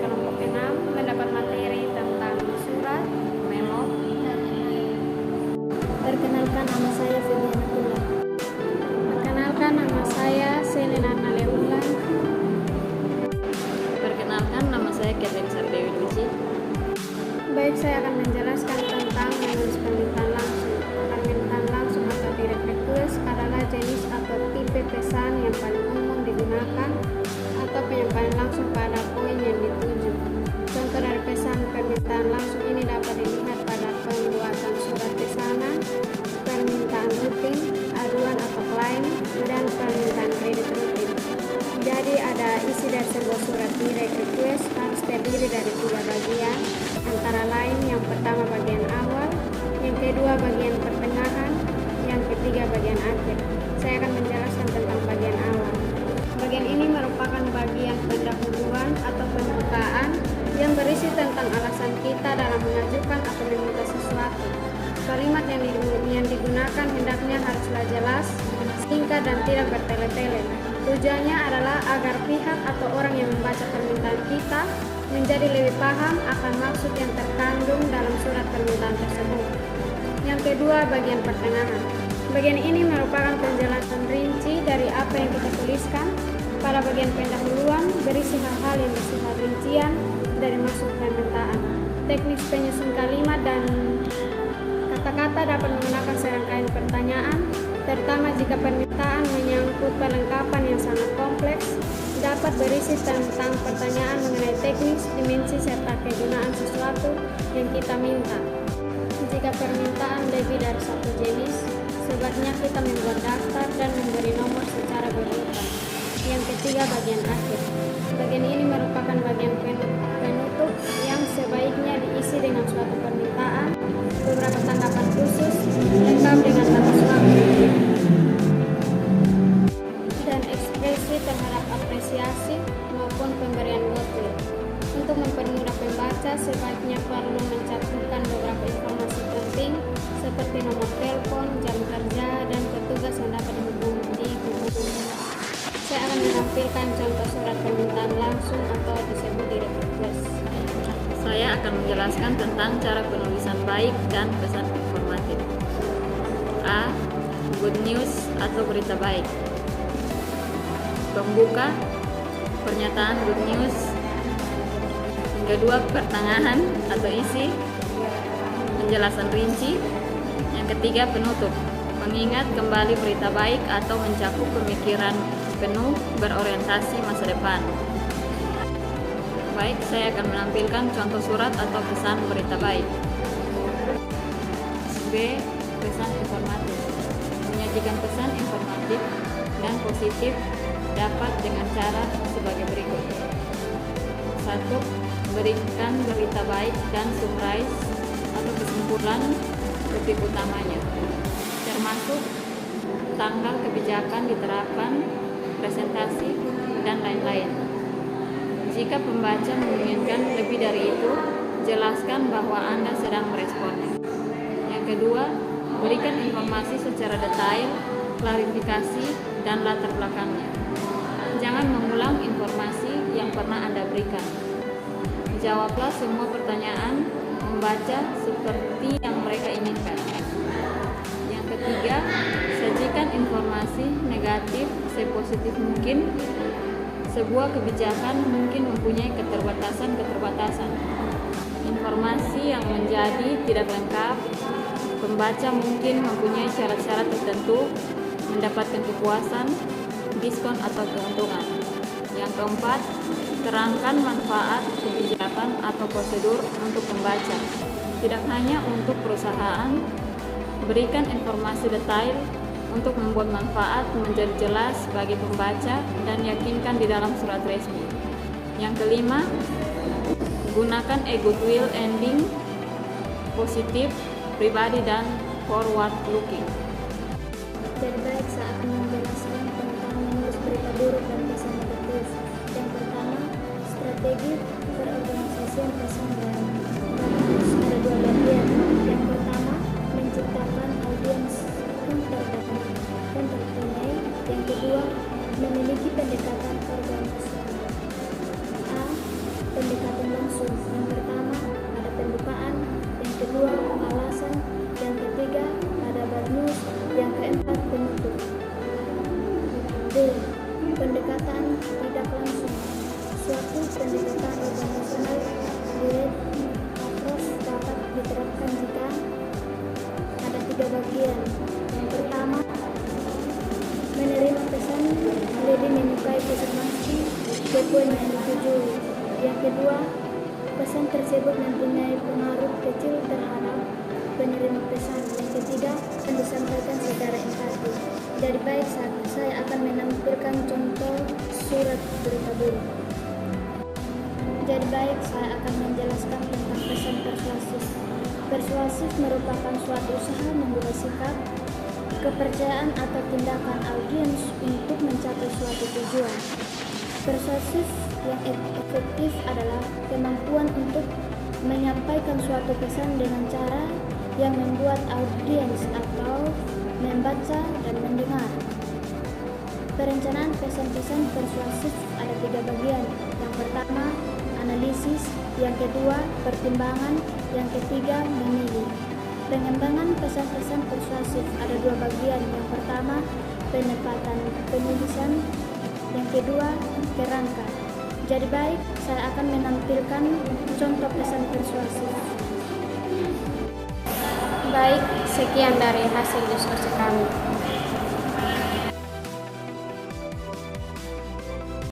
kelompok 6 mendapat materi tentang surat, memo, dan lain-lain. Perkenalkan, nama saya Febiana Kula. Perkenalkan, nama saya Selena Naleulan. Perkenalkan, nama saya Catherine Sardewi Lucy. Baik, saya akan menjelaskan tentang menulis permintaan langsung. Permintaan langsung atau direct request adalah jenis atau tipe pesan yang paling umum digunakan atau penyampaian langsung pada poin yang dituju. Contoh dari pesan permintaan langsung ini dapat dilihat pada pembuatan surat pesanan, permintaan rutin, aduan atau klaim, dan permintaan kredit rutin. Jadi ada isi dari sebuah surat direct request harus terdiri dari 3 bagian, antara lain yang pertama bagian awal, yang kedua bagian pertengahan, yang ketiga bagian akhir. Saya akan menjelaskan tentang bagian awal. Bagian ini merupakan bagian pendahuluan atau pembukaan yang berisi tentang alasan kita dalam mengajukan atau meminta sesuatu. Kalimat yang digunakan hendaknya haruslah jelas, singkat, dan tidak bertele-tele. Tujuannya adalah agar pihak atau orang yang membaca permintaan kita menjadi lebih paham akan maksud yang terkandung dalam surat permintaan tersebut. Yang kedua, bagian pertengahan. Bagian ini merupakan penjelasan rinci dari apa yang kita tuliskan. Pada bagian pendahuluan berisi hal-hal yang bersifat rincian dari maksud permintaan. Teknik penyusun kalimat dan kata-kata dapat menggunakan serangkaian pertanyaan, terutama jika permintaan menyangkut perlengkapan yang sangat kompleks, dapat berisi tentang pertanyaan mengenai teknis, dimensi, serta kegunaan sesuatu yang kita minta. Jika permintaan lebih dari satu jenis, sebaiknya kita membuat daftar dan memberi nomor secara berurutan. Yang ketiga, bagian akhir. Bagian ini merupakan bagian penutup yang sebaiknya diisi dengan suatu permintaan, beberapa tanggapan khusus, lengkap dengan tata suara, dan ekspresi terhadap apresiasi maupun pemberian goodwill. Untuk mempermudah pembaca, sebaiknya perlu mencantumkan beberapa informasi penting seperti nomor telepon, jam kerja, dan petugas yang dapat dihubungi. Saya akan menampilkan contoh surat permintaan langsung atau disebut direct request. Saya akan menjelaskan tentang cara penulisan baik dan pesan informatif. A. Good news atau berita baik. Pembuka, pernyataan good news. Yang kedua, pertengahan atau isi, penjelasan rinci. Yang ketiga, penutup, mengingat kembali berita baik atau mencakup pemikiran penuh berorientasi masa depan. Baik, saya akan menampilkan contoh surat atau pesan berita baik. B. Pesan informatif. Menyajikan pesan informatif dan positif dapat dengan cara sebagai berikut. 1. Berikan berita baik dan summarize atau kesimpulan topik utamanya, termasuk tanggal kebijakan diterapkan, presentasi, dan lain-lain. Jika pembaca menginginkan lebih dari itu, jelaskan bahwa Anda sedang meresponnya. Yang kedua, berikan informasi secara detail, klarifikasi, dan latar belakangnya. Jangan mengulang informasi yang pernah Anda berikan. Jawablah semua pertanyaan membaca seperti yang mereka inginkan. Yang ketiga, sajikan informasi negatif sepositif mungkin. Sebuah kebijakan mungkin mempunyai keterbatasan. Informasi yang menjadi tidak lengkap, pembaca mungkin mempunyai syarat-syarat tertentu, mendapatkan kepuasan, diskon atau keuntungan. Yang keempat, terangkan manfaat kebijakan atau prosedur untuk pembaca, tidak hanya untuk perusahaan. Berikan informasi detail untuk membuat manfaat menjadi jelas bagi pembaca dan yakinkan di dalam surat resmi. Yang kelima, gunakan goodwill ending, positif, pribadi, dan forward looking. Dan baik, saya akan menjelaskan tentang menulis berita buruk dan pesan negatif. Yang pertama, strategi perorganisasian pesan dan menulis ada 2 bagian. Yang pertama, menciptakan audiens yang tertunai. Yang kedua, memiliki pendekatan organisasional. A. pendekatan langsung. Yang pertama ada pembukaan, yang kedua alasan, yang ketiga ada bad news, yang keempat penutup. D. Pendekatan tidak langsung. Suatu pendekatan organisasional approach dapat diterapkan jika ada 3 bagian. Yang pertama, menerima pesan, lebih menyukai pesan langsung, poin yang disetujui. Yang kedua, pesan tersebut mempunyai pengaruh kecil terhadap penerima pesan. Yang ketiga, akan disampaikan secara empati. Jadi baik, saya akan menampilkan contoh surat berita buruk. Jadi baik, saya akan menjelaskan tentang pesan persuasif. Persuasif merupakan suatu usaha membuat sikap, kepercayaan atau tindakan audiens untuk mencapai suatu tujuan. Persuasif yang efektif adalah kemampuan untuk menyampaikan suatu pesan dengan cara yang membuat audiens atau membaca dan mendengar. Perencanaan pesan-pesan persuasif ada 3 bagian. Yang pertama, analisis, yang kedua, pertimbangan, yang ketiga, memilih. Pengembangan pesan-pesan persuasif ada 2 bagian. Yang pertama, penempatan penulisan, yang kedua, kerangka. Jadi baik, saya akan menampilkan contoh pesan persuasif. Baik, sekian dari hasil diskusi kami.